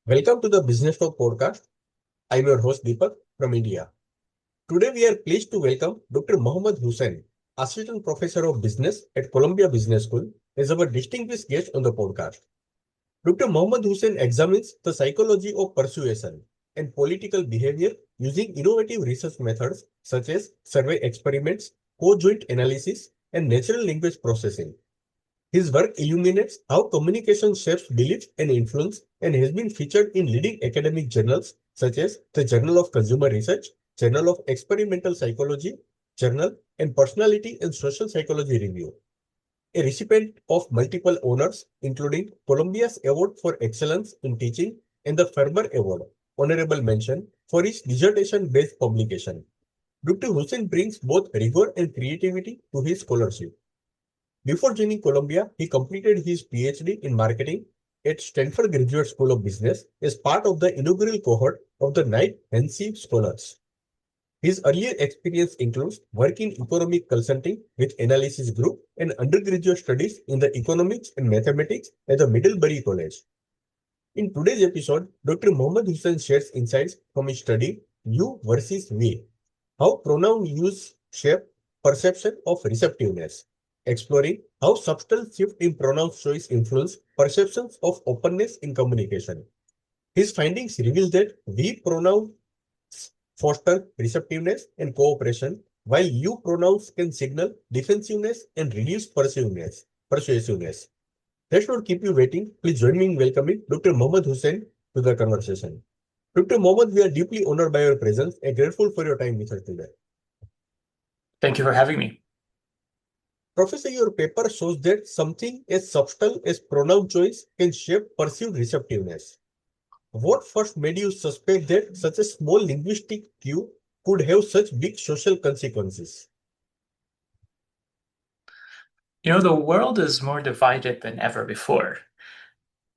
Welcome to the Businesstalk podcast. I'm your host Deepak from India. Today we are pleased to welcome Dr. Mohamed Hussein, Assistant Professor of Business at Columbia Business School, as our distinguished guest on the podcast. Dr. Mohamed Hussein examines the psychology of persuasion and political behavior using innovative research methods such as survey experiments, co-joint analysis, and natural language processing. His work illuminates how communication shapes belief and influence and has been featured in leading academic journals such as the Journal of Consumer Research, Journal of Experimental Psychology, Journal and Personality and Social Psychology Review. A recipient of multiple honors, including Columbia's Award for Excellence in Teaching and the Ferber Award, honorable mention, for his dissertation-based publication. Dr. Hussein brings both rigor and creativity to his scholarship. Before joining Columbia, he completed his PhD in marketing at Stanford Graduate School of Business as part of the inaugural cohort of the Knight Hensey Scholars. His earlier experience includes work in economic consulting with Analysis Group and undergraduate studies in the economics and mathematics at the Middlebury College. In today's episode, Dr. Mohamed Hussein shares insights from his study You versus We, how pronoun use shape perception of receptiveness, exploring how subtle shift in pronoun choice influence perceptions of openness in communication. His findings reveal that we pronouns foster receptiveness and cooperation, while you pronouns can signal defensiveness and reduce persuasiveness. Let's not keep you waiting. Please join me in welcoming Dr. Mohamed Hussein to the conversation. Dr. Mohamed, we are deeply honored by your presence and grateful for your time with us today. Thank you for having me. Professor, your paper shows that something as subtle as pronoun choice can shape perceived receptiveness. What first made you suspect that such a small linguistic cue could have such big social consequences? The world is more divided than ever before.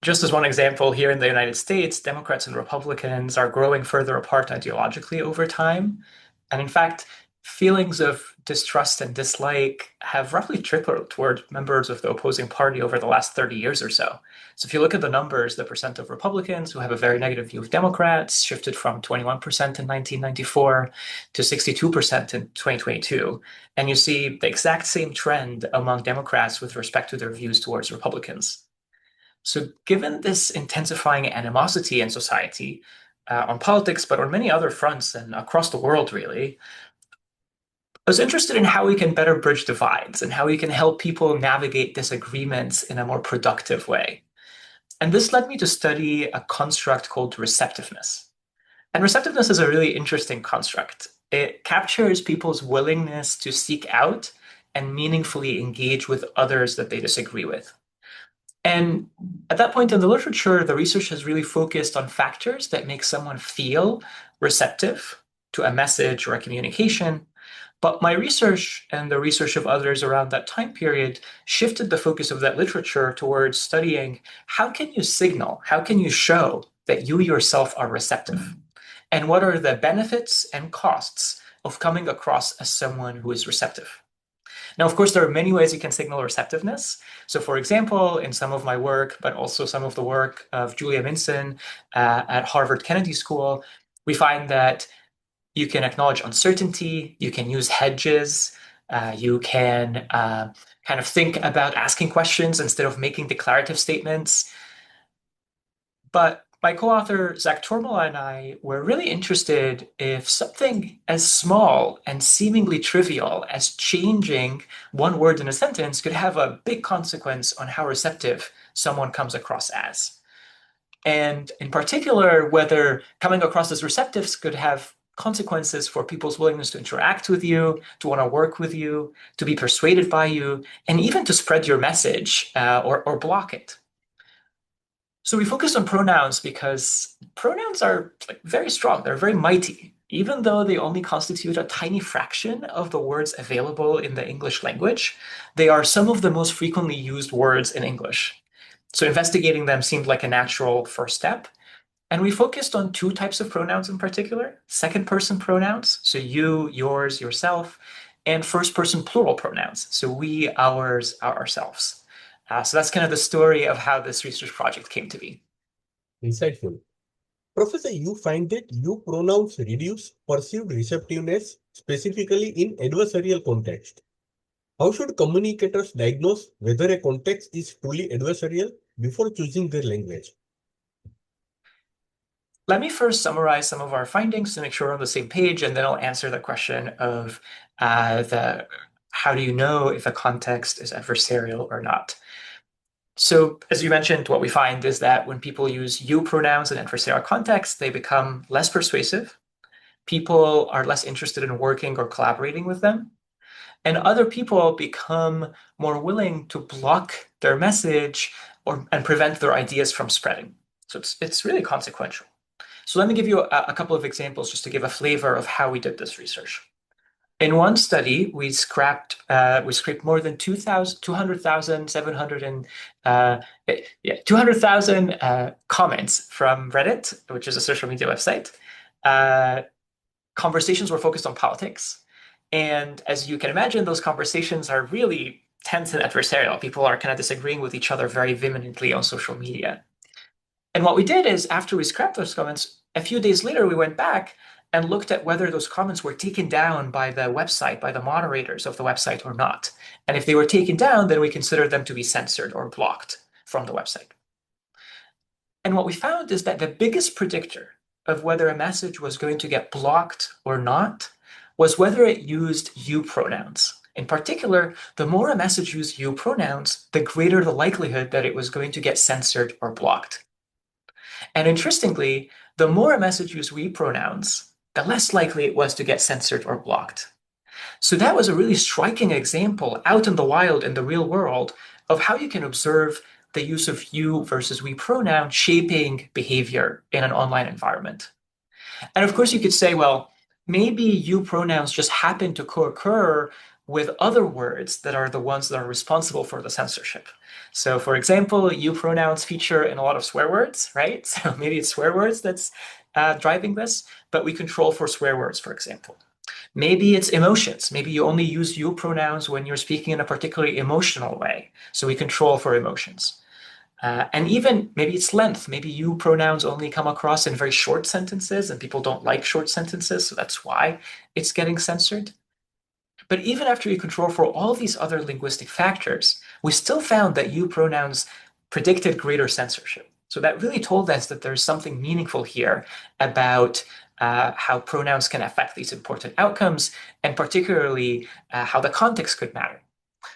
Just as one example, here in the United States, Democrats and Republicans are growing further apart ideologically over time. And in fact, feelings of distrust and dislike have roughly tripled toward members of the opposing party over the last 30 years or so. So if you look at the numbers, the percent of Republicans who have a very negative view of Democrats shifted from 21% in 1994 to 62% in 2022. And you see the exact same trend among Democrats with respect to their views towards Republicans. So given this intensifying animosity in society, on politics, but on many other fronts and across the world, really, I was interested in how we can better bridge divides and how we can help people navigate disagreements in a more productive way. And this led me to study a construct called receptiveness. And receptiveness is a really interesting construct. It captures people's willingness to seek out and meaningfully engage with others that they disagree with. And at that point in the literature, the research has really focused on factors that make someone feel receptive to a message or a communication. But my research and the research of others around that time period shifted the focus of that literature towards studying how can you signal, how can you show that you yourself are receptive? And what are the benefits and costs of coming across as someone who is receptive? Now, of course, there are many ways you can signal receptiveness. So for example, in some of my work, but also some of the work of Julia Minson at Harvard Kennedy School, we find that you can acknowledge uncertainty, you can use hedges, you can kind of think about asking questions instead of making declarative statements. But my co-author, Zach Tormala, and I were really interested if something as small and seemingly trivial as changing one word in a sentence could have a big consequence on how receptive someone comes across as. And in particular, whether coming across as receptive could have consequences for people's willingness to interact with you, to want to work with you, to be persuaded by you, and even to spread your message or block it. So we focused on pronouns because pronouns are very strong. They're very mighty, even though they only constitute a tiny fraction of the words available in the English language. They are some of the most frequently used words in English. So investigating them seemed like a natural first step. And we focused on two types of pronouns in particular: second-person pronouns, so you, yours, yourself, and first-person plural pronouns, so we, ours, ourselves. So that's kind of the story of how this research project came to be. Insightful. Professor, you find that you pronouns reduce perceived receptiveness, specifically in adversarial context. How should communicators diagnose whether a context is truly adversarial before choosing their language? Let me first summarize some of our findings to make sure we're on the same page, and then I'll answer the question of the how do you know if a context is adversarial or not? So, as you mentioned, what we find is that when people use you pronouns in adversarial contexts, they become less persuasive. People are less interested in working or collaborating with them. And other people become more willing to block their message and prevent their ideas from spreading. So it's really consequential. So let me give you a couple of examples just to give a flavor of how we did this research. In one study, we scraped more than 200,000 comments from Reddit, which is a social media website. Conversations were focused on politics. And as you can imagine, those conversations are really tense and adversarial. People are kind of disagreeing with each other very vehemently on social media. And what we did is, after we scrapped those comments, a few days later, we went back and looked at whether those comments were taken down by the website, by the moderators of the website or not. And if they were taken down, then we considered them to be censored or blocked from the website. And what we found is that the biggest predictor of whether a message was going to get blocked or not was whether it used you pronouns. In particular, the more a message used you pronouns, the greater the likelihood that it was going to get censored or blocked. And interestingly, the more a message used we pronouns, the less likely it was to get censored or blocked. So that was a really striking example out in the wild, in the real world, of how you can observe the use of you versus we pronoun shaping behavior in an online environment. And of course, you could say, well, maybe you pronouns just happen to co-occur with other words that are the ones that are responsible for the censorship. So for example, you pronouns feature in a lot of swear words, right? So maybe it's swear words that's driving this, but we control for swear words, for example. Maybe it's emotions. Maybe you only use you pronouns when you're speaking in a particularly emotional way. So we control for emotions. And even maybe it's length. Maybe you pronouns only come across in very short sentences and people don't like short sentences. So that's why it's getting censored. But even after you control for all these other linguistic factors, we still found that you pronouns predicted greater censorship. So that really told us that there's something meaningful here about how pronouns can affect these important outcomes, and particularly how the context could matter.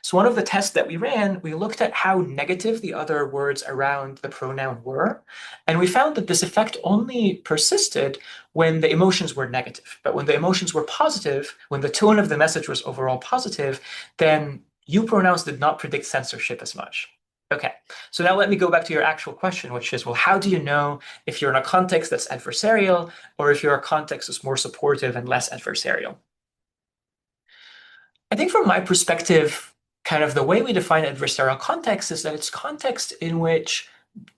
So one of the tests that we ran, we looked at how negative the other words around the pronoun were, and we found that this effect only persisted when the emotions were negative. But when the emotions were positive, when the tone of the message was overall positive, then you pronouns did not predict censorship as much. Okay, so now let me go back to your actual question, which is, well, how do you know if you're in a context that's adversarial or if you're a context that's more supportive and less adversarial? I think from my perspective, kind of the way we define adversarial context is that it's context in which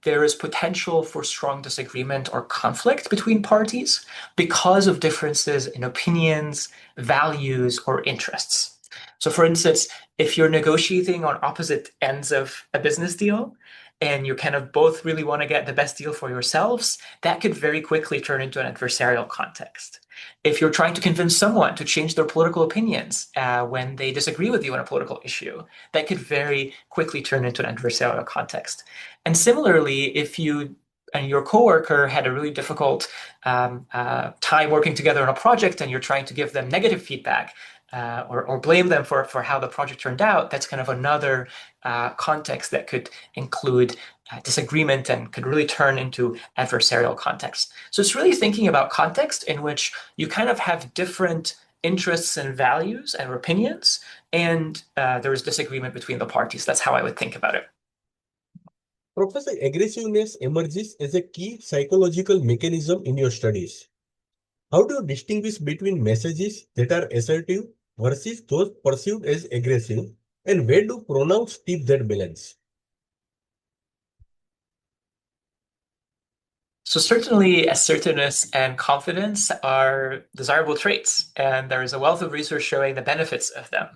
there is potential for strong disagreement or conflict between parties because of differences in opinions, values, or interests. So for instance, if you're negotiating on opposite ends of a business deal and you kind of both really want to get the best deal for yourselves, that could very quickly turn into an adversarial context. If you're trying to convince someone to change their political opinions when they disagree with you on a political issue, that could very quickly turn into an adversarial context. And similarly, if you and your coworker had a really difficult time working together on a project and you're trying to give them negative feedback, or blame them for how the project turned out, that's kind of another context that could include disagreement and could really turn into adversarial context. So it's really thinking about context in which you kind of have different interests and values and opinions, and there is disagreement between the parties. That's how I would think about it. Professor, aggressiveness emerges as a key psychological mechanism in your studies. How do you distinguish between messages that are assertive versus those perceived as aggressive, and where do pronouns tip that balance? So certainly assertiveness and confidence are desirable traits, and there is a wealth of research showing the benefits of them.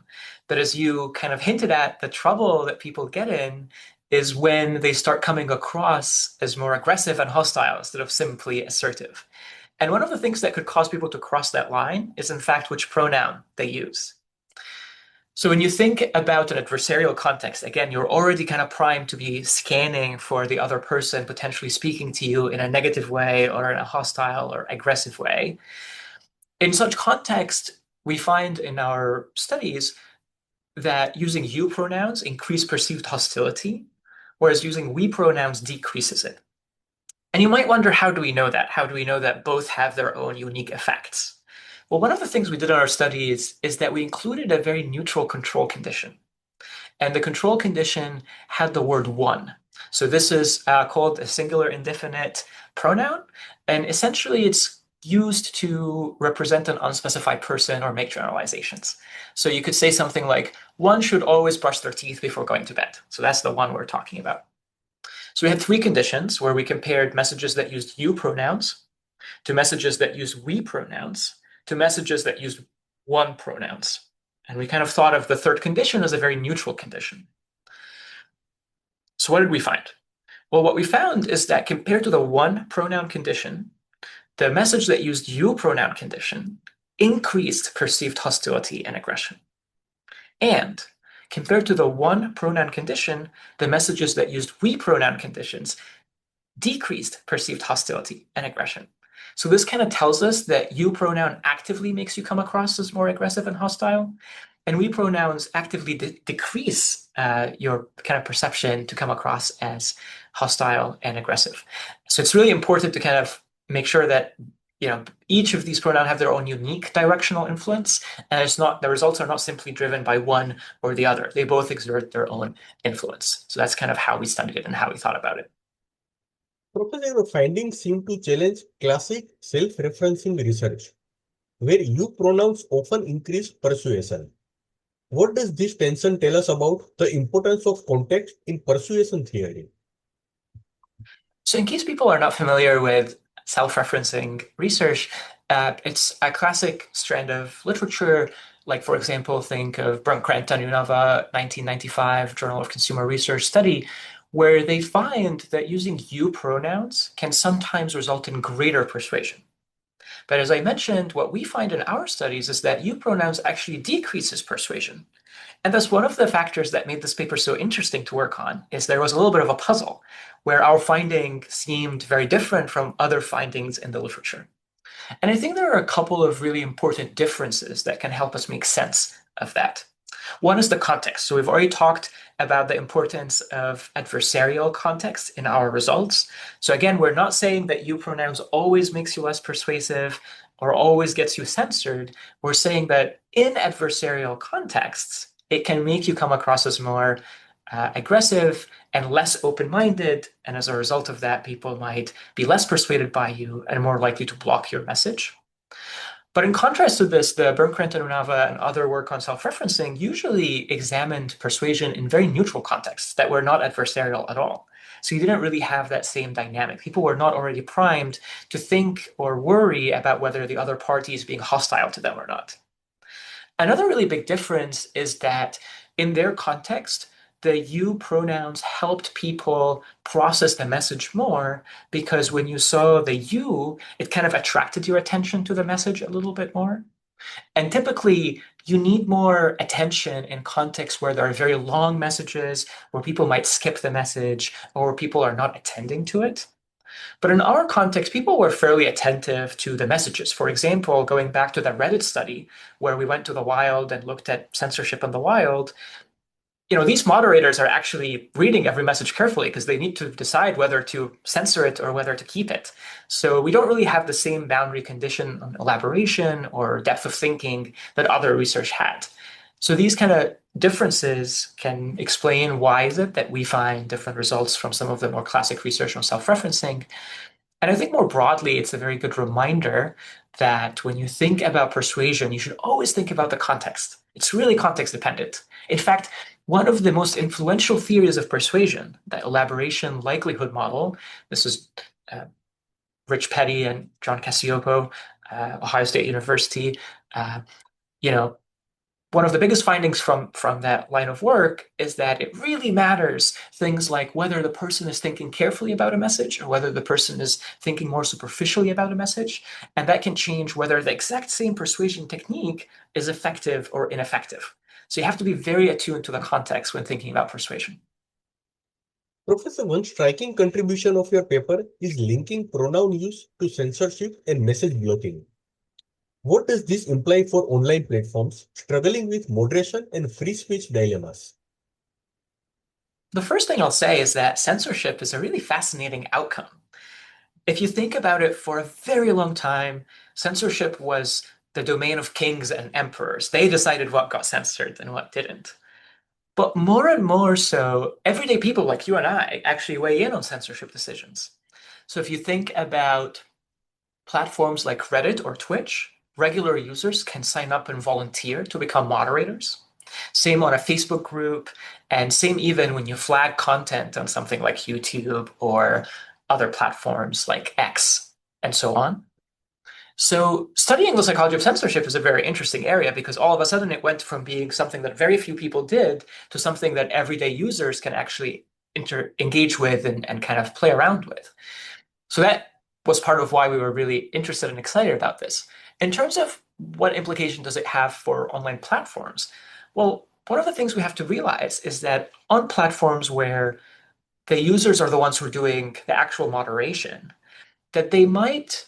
But as you kind of hinted at, the trouble that people get in is when they start coming across as more aggressive and hostile instead of simply assertive. And one of the things that could cause people to cross that line is, in fact, which pronoun they use. So when you think about an adversarial context, again, you're already kind of primed to be scanning for the other person potentially speaking to you in a negative way or in a hostile or aggressive way. In such context, we find in our studies that using you pronouns increase perceived hostility, whereas using we pronouns decreases it. And you might wonder, how do we know that? How do we know that both have their own unique effects? Well, one of the things we did in our studies is that we included a very neutral control condition. And the control condition had the word one. So this is called a singular indefinite pronoun. And essentially, it's used to represent an unspecified person or make generalizations. So you could say something like, one should always brush their teeth before going to bed. So that's the one we're talking about. So we had three conditions where we compared messages that used you pronouns to messages that used we pronouns to messages that used one pronouns. And we kind of thought of the third condition as a very neutral condition. So what did we find? Well, what we found is that compared to the one pronoun condition, the message that used you pronoun condition increased perceived hostility and aggression. And compared to the one pronoun condition, the messages that used we pronoun conditions decreased perceived hostility and aggression. So this kind of tells us that you pronoun actively makes you come across as more aggressive and hostile, and we pronouns actively decrease your kind of perception to come across as hostile and aggressive. So it's really important to kind of make sure that each of these pronouns have their own unique directional influence, and the results are not simply driven by one or the other. They both exert their own influence. So that's kind of how we studied it and how we thought about it. Professor, your findings seem to challenge classic self-referencing research, where you pronouns often increase persuasion. What does this tension tell us about the importance of context in persuasion theory? So in case people are not familiar with self-referencing research, it's a classic strand of literature. Like, for example, think of Brunkrent-Anunava 1995 Journal of Consumer Research study, where they find that using you pronouns can sometimes result in greater persuasion. But as I mentioned, what we find in our studies is that you pronouns actually decreases persuasion. And that's one of the factors that made this paper so interesting to work on, is there was a little bit of a puzzle where our finding seemed very different from other findings in the literature. And I think there are a couple of really important differences that can help us make sense of that. One is the context. So we've already talked about the importance of adversarial context in our results. So again, we're not saying that you pronouns always makes you less persuasive or always gets you censored. We're saying that in adversarial contexts, it can make you come across as more aggressive and less open-minded. And as a result of that, people might be less persuaded by you and more likely to block your message. But in contrast to this, the Brunkrent-Anunava and other work on self-referencing usually examined persuasion in very neutral contexts that were not adversarial at all. So you didn't really have that same dynamic. People were not already primed to think or worry about whether the other party is being hostile to them or not. Another really big difference is that in their context, the you pronouns helped people process the message more, because when you saw the you, it kind of attracted your attention to the message a little bit more. And typically, you need more attention in contexts where there are very long messages, where people might skip the message, or people are not attending to it. But in our context, people were fairly attentive to the messages. For example, going back to the Reddit study, where we went to the wild and looked at censorship in the wild, these moderators are actually reading every message carefully because they need to decide whether to censor it or whether to keep it. So we don't really have the same boundary condition on elaboration or depth of thinking that other research had. So these kind of differences can explain why is it that we find different results from some of the more classic research on self-referencing. And I think more broadly, it's a very good reminder that when you think about persuasion, you should always think about the context. It's really context dependent. In fact, one of the most influential theories of persuasion, the elaboration likelihood model, this is Rich Petty and John Cacioppo, Ohio State University, one of the biggest findings from that line of work is that it really matters things like whether the person is thinking carefully about a message or whether the person is thinking more superficially about a message. And that can change whether the exact same persuasion technique is effective or ineffective. So you have to be very attuned to the context when thinking about persuasion. Professor, one striking contribution of your paper is linking pronoun use to censorship and message blocking. What does this imply for online platforms struggling with moderation and free speech dilemmas? The first thing I'll say is that censorship is a really fascinating outcome. If you think about it, for a very long time, censorship was the domain of kings and emperors. They decided what got censored and what didn't. But more and more so, everyday people like you and I actually weigh in on censorship decisions. So if you think about platforms like Reddit or Twitch, regular users can sign up and volunteer to become moderators. Same on a Facebook group, and same even when you flag content on something like YouTube or other platforms like X and so on. So studying the psychology of censorship is a very interesting area because all of a sudden it went from being something that very few people did to something that everyday users can actually engage with and kind of play around with. So that was part of why we were really interested and excited about this. In terms of what implication does it have for online platforms? Well, one of the things we have to realize is that on platforms where the users are the ones who are doing the actual moderation, that they might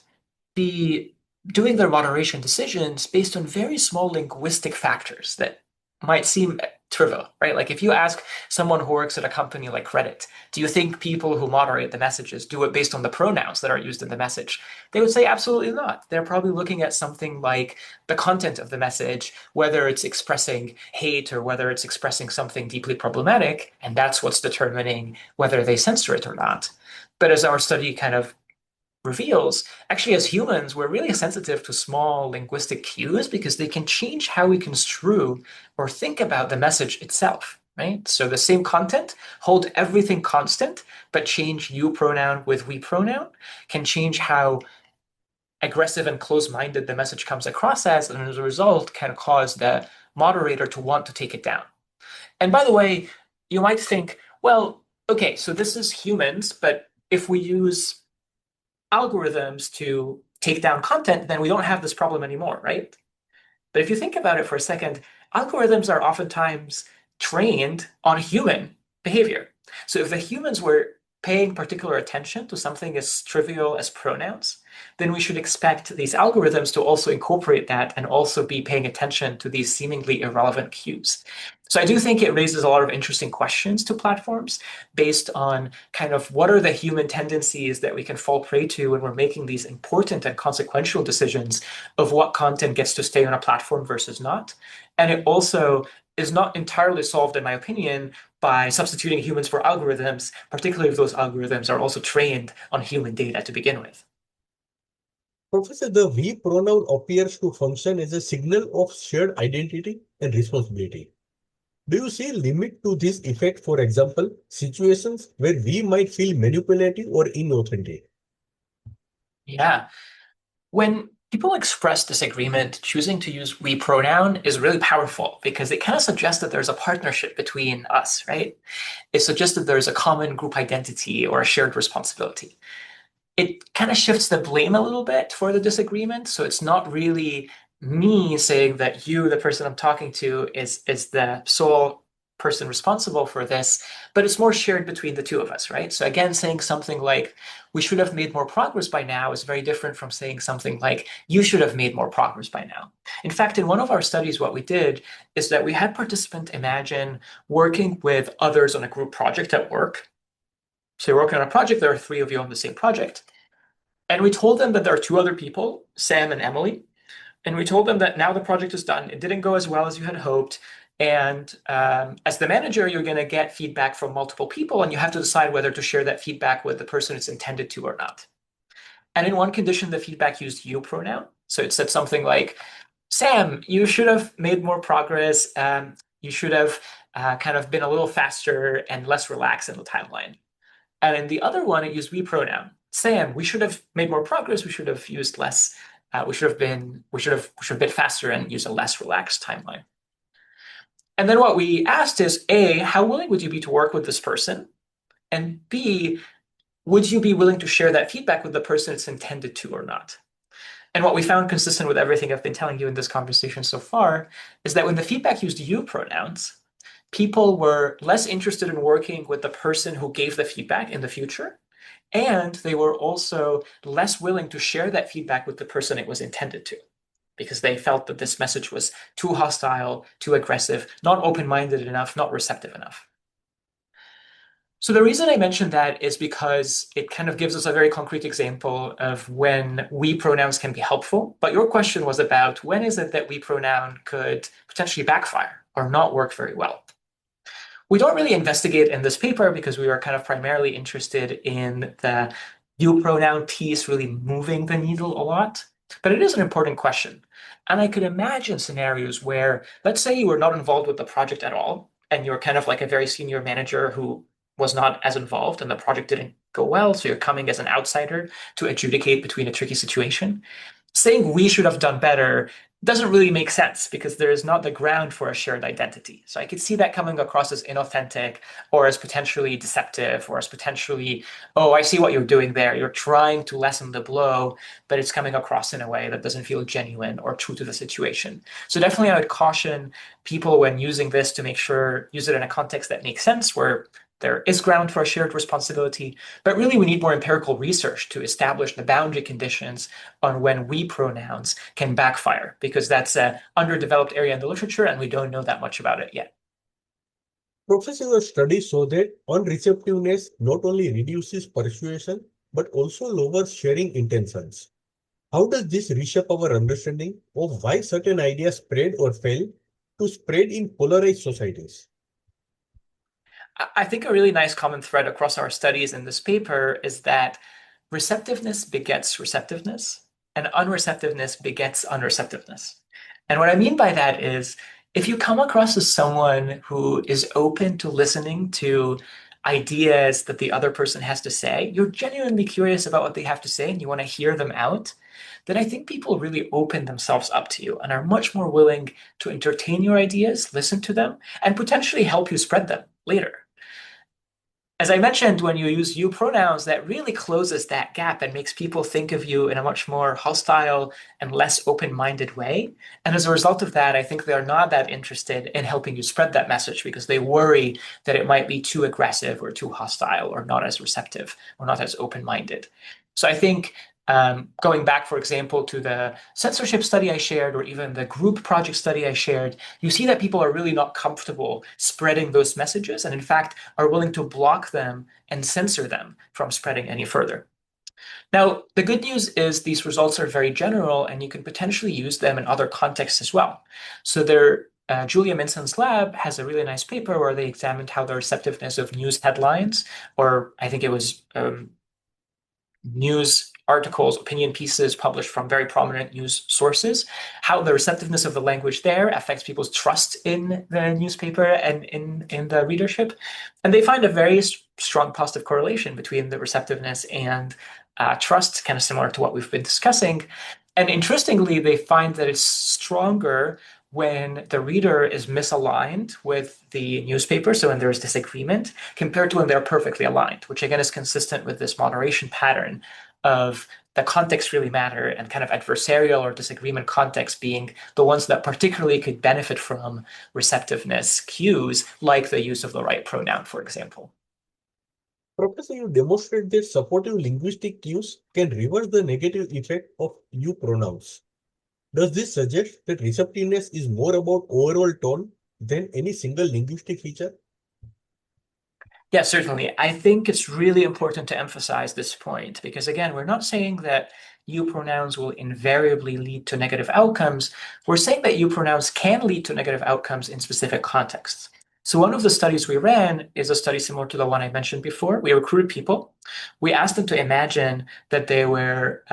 be doing their moderation decisions based on very small linguistic factors that might seem trivial, right? Like if you ask someone who works at a company like Reddit, do you think people who moderate the messages do it based on the pronouns that are used in the message? They would say absolutely not. They're probably looking at something like the content of the message, whether it's expressing hate or whether it's expressing something deeply problematic, and that's what's determining whether they censor it or not. But as our study kind of reveals, actually, as humans, we're really sensitive to small linguistic cues because they can change how we construe or think about the message itself, right? So the same content, hold everything constant, but change you pronoun with we pronoun can change how aggressive and close-minded the message comes across as, and as a result, can cause the moderator to want to take it down. And by the way, you might think, well, okay, so this is humans, but if we use algorithms to take down content, then we don't have this problem anymore, right? But if you think about it for a second, algorithms are oftentimes trained on human behavior. So if the humans were paying particular attention to something as trivial as pronouns, then we should expect these algorithms to also incorporate that and also be paying attention to these seemingly irrelevant cues. So I do think it raises a lot of interesting questions to platforms based on kind of what are the human tendencies that we can fall prey to when we're making these important and consequential decisions of what content gets to stay on a platform versus not. And it also is not entirely solved, in my opinion, by substituting humans for algorithms, particularly if those algorithms are also trained on human data to begin with. Professor, the we pronoun appears to function as a signal of shared identity and responsibility. Do you see a limit to this effect, for example, situations where we might feel manipulative or inauthentic? Yeah. When people express disagreement, choosing to use we pronoun is really powerful because it kind of suggests that there's a partnership between us, right? It suggests that there's a common group identity or a shared responsibility. It kind of shifts the blame a little bit for the disagreement. So it's not really me saying that you, the person I'm talking to, is the sole person responsible for this, but it's more shared between the two of us, right? So again, saying something like, we should have made more progress by now is very different from saying something like, you should have made more progress by now. In fact, in one of our studies, what we did is that we had participants imagine working with others on a group project at work. So you're working on a project, there are three of you on the same project. And we told them that there are two other people, Sam and Emily. And we told them that now the project is done. It didn't go as well as you had hoped. And as the manager, you're going to get feedback from multiple people, and you have to decide whether to share that feedback with the person it's intended to or not. And in one condition, the feedback used you pronoun. So it said something like, Sam, you should have made more progress. You should have kind of been a little faster and less relaxed in the timeline. And in the other one, it used we pronoun. Sam, we should have made more progress. We should have used less. We should have been faster and used a less relaxed timeline. And then what we asked is, A, how willing would you be to work with this person? And B, would you be willing to share that feedback with the person it's intended to or not? And what we found consistent with everything I've been telling you in this conversation so far is that when the feedback used you pronouns, people were less interested in working with the person who gave the feedback in the future. And they were also less willing to share that feedback with the person it was intended to, because they felt that this message was too hostile, too aggressive, not open-minded enough, not receptive enough. So the reason I mentioned that is because it kind of gives us a very concrete example of when we pronouns can be helpful. But your question was about when is it that we pronoun could potentially backfire or not work very well? We don't really investigate in this paper because we were kind of primarily interested in the you pronoun piece really moving the needle a lot. But it is an important question. And I could imagine scenarios where, let's say you were not involved with the project at all, and you're kind of like a very senior manager who was not as involved and the project didn't go well. So you're coming as an outsider to adjudicate between a tricky situation. Saying we should have done better doesn't really make sense because there is not the ground for a shared identity. So I could see that coming across as inauthentic or as potentially deceptive or as potentially, oh, I see what you're doing there. You're trying to lessen the blow, but it's coming across in a way that doesn't feel genuine or true to the situation. So definitely I would caution people when using this to make sure, use it in a context that makes sense where there is ground for a shared responsibility, but really we need more empirical research to establish the boundary conditions on when we pronouns can backfire, because that's an underdeveloped area in the literature and we don't know that much about it yet. Professor, your studies show that unreceptiveness not only reduces persuasion, but also lowers sharing intentions. How does this reshape our understanding of why certain ideas spread or fail to spread in polarized societies? I think a really nice common thread across our studies in this paper is that receptiveness begets receptiveness, and unreceptiveness begets unreceptiveness. And what I mean by that is if you come across as someone who is open to listening to ideas that the other person has to say, you're genuinely curious about what they have to say and you want to hear them out, then I think people really open themselves up to you and are much more willing to entertain your ideas, listen to them, and potentially help you spread them later. As I mentioned, when you use you pronouns, that really closes that gap and makes people think of you in a much more hostile and less open-minded way. And as a result of that, I think they're not that interested in helping you spread that message because they worry that it might be too aggressive or too hostile or not as receptive or not as open-minded. So I think going back, for example, to the censorship study I shared, or even the group project study I shared, you see that people are really not comfortable spreading those messages, and in fact, are willing to block them and censor them from spreading any further. Now, the good news is these results are very general, and you can potentially use them in other contexts as well. So Julia Minson's lab has a really nice paper where they examined how the receptiveness of news headlines, or I think it was news articles, opinion pieces published from very prominent news sources, how the receptiveness of the language there affects people's trust in the newspaper and in the readership. And they find a very strong positive correlation between the receptiveness and trust, kind of similar to what we've been discussing. And interestingly, they find that it's stronger when the reader is misaligned with the newspaper, so when there is disagreement, compared to when they're perfectly aligned, which again is consistent with this moderation pattern of the context really matter and kind of adversarial or disagreement context being the ones that particularly could benefit from receptiveness cues, like the use of the right pronoun, for example. Professor, you demonstrate that supportive linguistic cues can reverse the negative effect of you pronouns. Does this suggest that receptiveness is more about overall tone than any single linguistic feature? Yeah, certainly. I think it's really important to emphasize this point because, again, we're not saying that you pronouns will invariably lead to negative outcomes. We're saying that you pronouns can lead to negative outcomes in specific contexts. So one of the studies we ran is a study similar to the one I mentioned before. We recruited people. We asked them to imagine that they were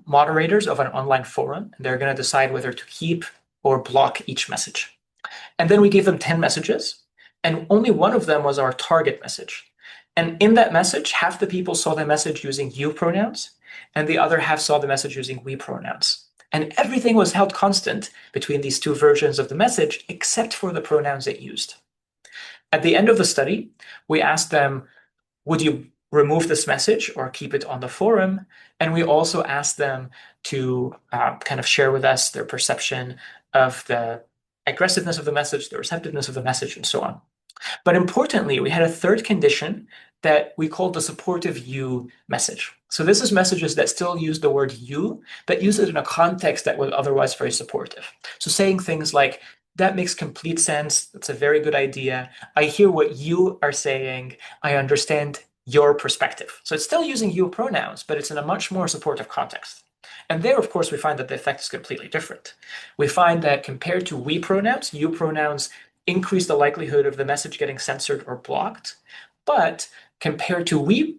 moderators of an online forum, and they're going to decide whether to keep or block each message. And then we gave them 10 messages, and only one of them was our target message. And in that message, half the people saw the message using you pronouns, and the other half saw the message using we pronouns. And everything was held constant between these two versions of the message, except for the pronouns it used. At the end of the study, we asked them, would you remove this message or keep it on the forum? And we also asked them to kind of share with us their perception of the aggressiveness of the message, the receptiveness of the message, and so on. But importantly, we had a third condition that we called the supportive you message. So this is messages that still use the word you, but use it in a context that was otherwise very supportive. So saying things like, that makes complete sense. That's a very good idea. I hear what you are saying. I understand your perspective. So it's still using you pronouns, but it's in a much more supportive context. And there, of course, we find that the effect is completely different. We find that compared to we pronouns, you pronouns increase the likelihood of the message getting censored or blocked. But compared to we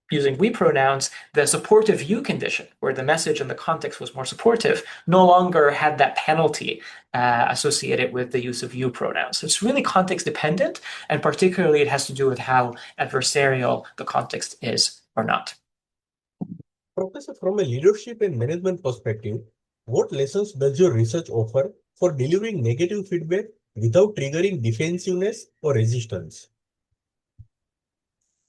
using we pronouns, the supportive you condition, where the message and the context was more supportive, no longer had that penalty associated with the use of you pronouns. So it's really context dependent, and particularly it has to do with how adversarial the context is or not. Professor, from a leadership and management perspective, what lessons does your research offer for delivering negative feedback without triggering defensiveness or resistance?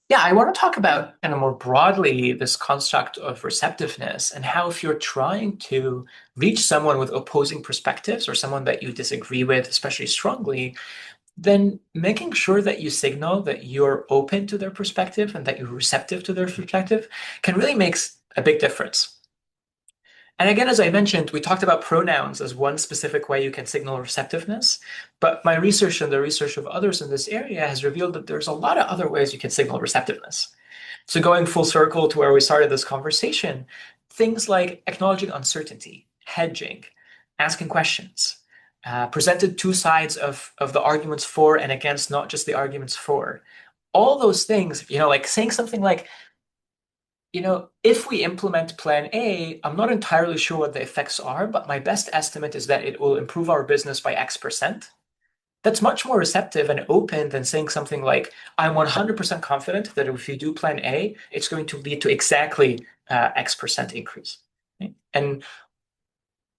Yeah, I want to talk about, more broadly, this construct of receptiveness and how if you're trying to reach someone with opposing perspectives or someone that you disagree with, especially strongly, then making sure that you signal that you're open to their perspective and that you're receptive to their perspective can really make a big difference. And again, as I mentioned, we talked about pronouns as one specific way you can signal receptiveness, but my research and the research of others in this area has revealed that there's a lot of other ways you can signal receptiveness. So going full circle to where we started this conversation, things like acknowledging uncertainty, hedging, asking questions, presented two sides of the arguments for and against, not just the arguments for. All those things, like saying something like, if we implement plan A, I'm not entirely sure what the effects are, but my best estimate is that it will improve our business by X%. That's much more receptive and open than saying something like, I'm 100% confident that if you do plan A, it's going to lead to exactly X% increase. Right? And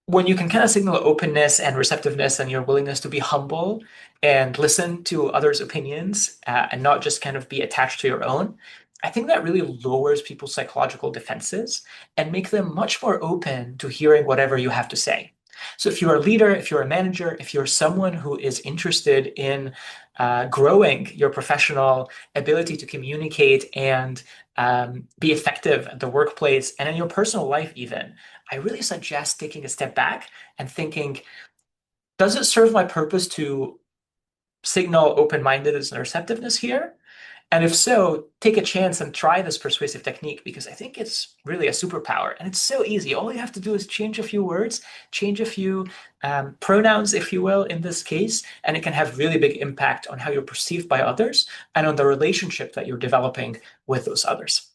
when you can kind of signal openness and receptiveness and your willingness to be humble and listen to others' opinions and not just kind of be attached to your own, I think that really lowers people's psychological defenses and make them much more open to hearing whatever you have to say. So if you're a leader, if you're a manager, if you're someone who is interested in growing your professional ability to communicate and be effective at the workplace and in your personal life even, I really suggest taking a step back and thinking, does it serve my purpose to signal open-mindedness and receptiveness here? And if so, take a chance and try this persuasive technique because I think it's really a superpower and it's so easy. All you have to do is change a few words, change a few pronouns, if you will, in this case, and it can have really big impact on how you're perceived by others and on the relationship that you're developing with those others.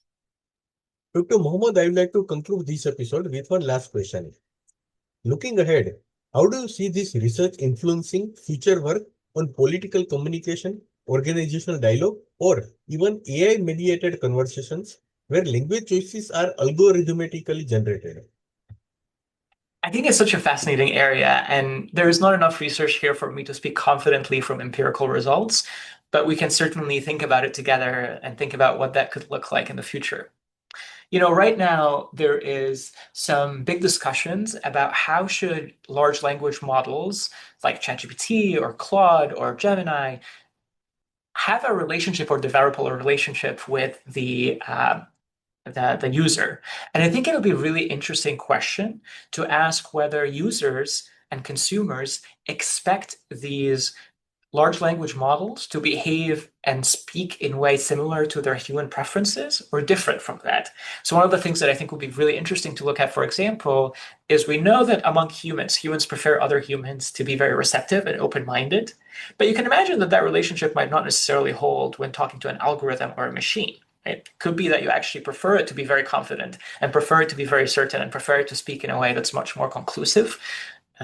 Dr. Mohammed, I would like to conclude this episode with one last question. Looking ahead, how do you see this research influencing future work on political communication, organizational dialogue, or even AI-mediated conversations where language choices are algorithmically generated? I think it's such a fascinating area, and there is not enough research here for me to speak confidently from empirical results, but we can certainly think about it together and think about what that could look like in the future. Right now there is some big discussions about how should large language models like ChatGPT or Claude or Gemini have a relationship or develop a relationship with the user. And I think it'll be a really interesting question to ask whether users and consumers expect these large language models to behave and speak in ways similar to their human preferences or different from that. So one of the things that I think would be really interesting to look at, for example, is we know that among humans prefer other humans to be very receptive and open-minded. But you can imagine that that relationship might not necessarily hold when talking to an algorithm or a machine. It could be that you actually prefer it to be very confident and prefer it to be very certain and prefer it to speak in a way that's much more conclusive,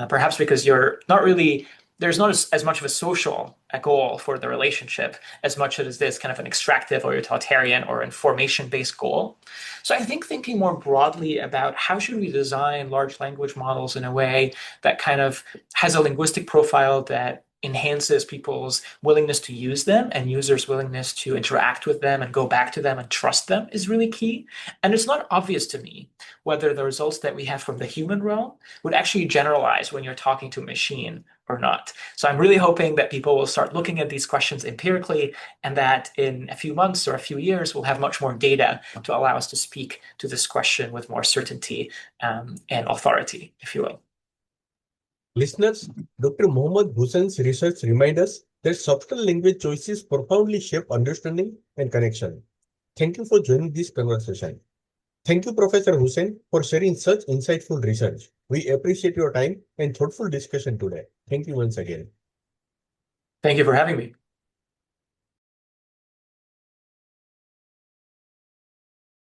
perhaps because you're not really there's not as much of a social goal for the relationship as much as this kind of an extractive or utilitarian or information-based goal. So I think thinking more broadly about how should we design large language models in a way that kind of has a linguistic profile that enhances people's willingness to use them and users' willingness to interact with them and go back to them and trust them is really key. And it's not obvious to me whether the results that we have from the human realm would actually generalize when you're talking to a machine or not. So I'm really hoping that people will start looking at these questions empirically, and that in a few months or a few years, we'll have much more data to allow us to speak to this question with more certainty and authority, if you will. Listeners, Dr. Mohamed Hussein's research reminds us that subtle language choices profoundly shape understanding and connection. Thank you for joining this conversation. Thank you, Professor Hussein, for sharing such insightful research. We appreciate your time and thoughtful discussion today. Thank you once again. Thank you for having me.